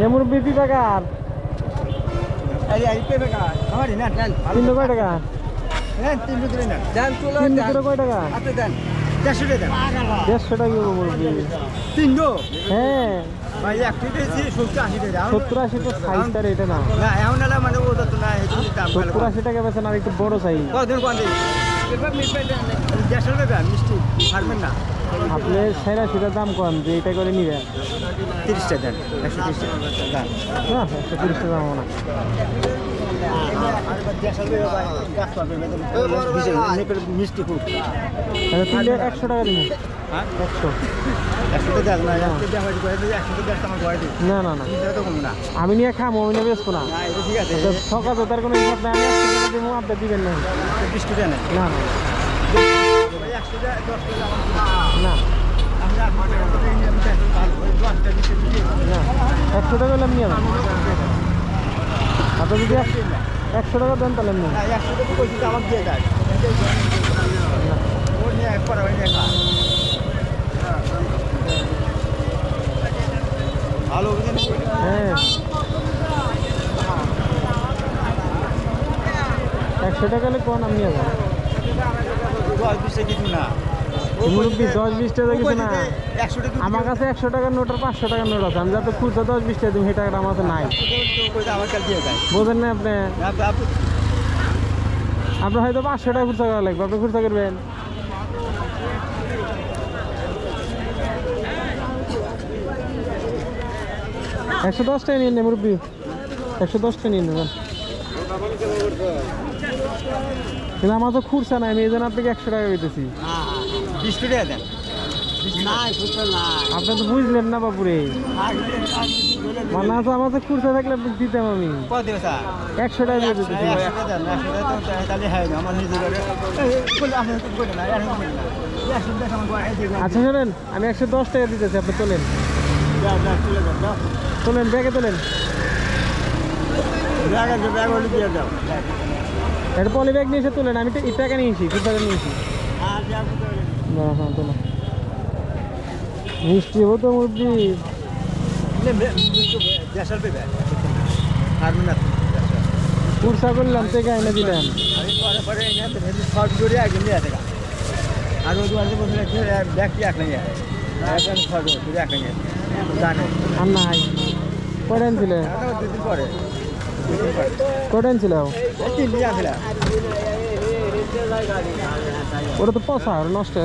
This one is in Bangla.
এমন বেশি টাকা আর তিনশো কয় টাকা তিনশো কয় টাকা 150 টাকা মুরব্বি হ্যাঁ 70-80 তো সাইজটার এটা না 70-80 টাকা বেছেন আর একটু বড় সাইজ আপনি সেরা সেটার দাম কম যে এটা করে নিবেন 30 টাকা দেন 130 টাকা না 130 টাকা দাম না মিষ্টি খুব 100 টাকা দিন 100 না না না আমি নিয়ে খামো আমি নিয়ে বেসবো না ঠিক আছে সকাল তার কোনো হিসাব নাই আমি 100 টাকা দেবো আপনি দিবেন না বৃষ্টি দেন না না না 100 টাকা হলে নিয়ে আপনি যদি 100 টাকা দেন তাহলে নিয়ে 100 টাকা কইছি আমার দিয়ে দেয় ও নিয়ে একবার ওই নিয়ে খা ভালো হ্যাঁ 100 টাকা হলে কোন আমি নিয়ে যাবো 10-20 কিছু না মুরব্বি 10-20 টাকা কিছু না 100 টাকা আমার কাছে 100 টাকার নোট আর 500 টাকার নোট আছে আমি যাতে খুচরা 10-20 টাকা দিই সেই টাকাটা আমার কাছে নাই আমার কাছে দিয়ে দেয় বোঝেন না আপনি আপনার হয়তো 500 টাকা খুচরা করা লাগবে আপনি খুচরা করবেন $110 টাকা নিয়ে নেন মুরব্বি 110 টাকা নিয়ে নেবেন কিন্তু আমার তো খুচরা নাই আমি এই জন্য আপনাকে 100 টাকা দিতেছি 20 টাকা দেন আপনি তো বুঝলেন না বাপুরে মানে আছে আমার তো খুচরা থাকলে দিতাম আমি 100 টাকা দিয়ে দিতেছি আচ্ছা শোনেন আমি 110 টাকা দিতেছি আপনি তোলেন তোলেন ব্যাগে তোলেন এটা পলি ব্যাগ নিয়ে এসে তোলেন আমি টাকা নিয়েছি টাকা নিয়েছি হ্যাঁ হ্যাঁ তোলেন মিষ্টি হবো তো মুরগি কুরসা করলাম থেকে এনে দিলাম আর ব্যাগটি এক নেই জানে আর নাই কটা ছিল দুদিন পরে কটা ছিল 3 দিন আসলে ওটা তো পচা আর নষ্ট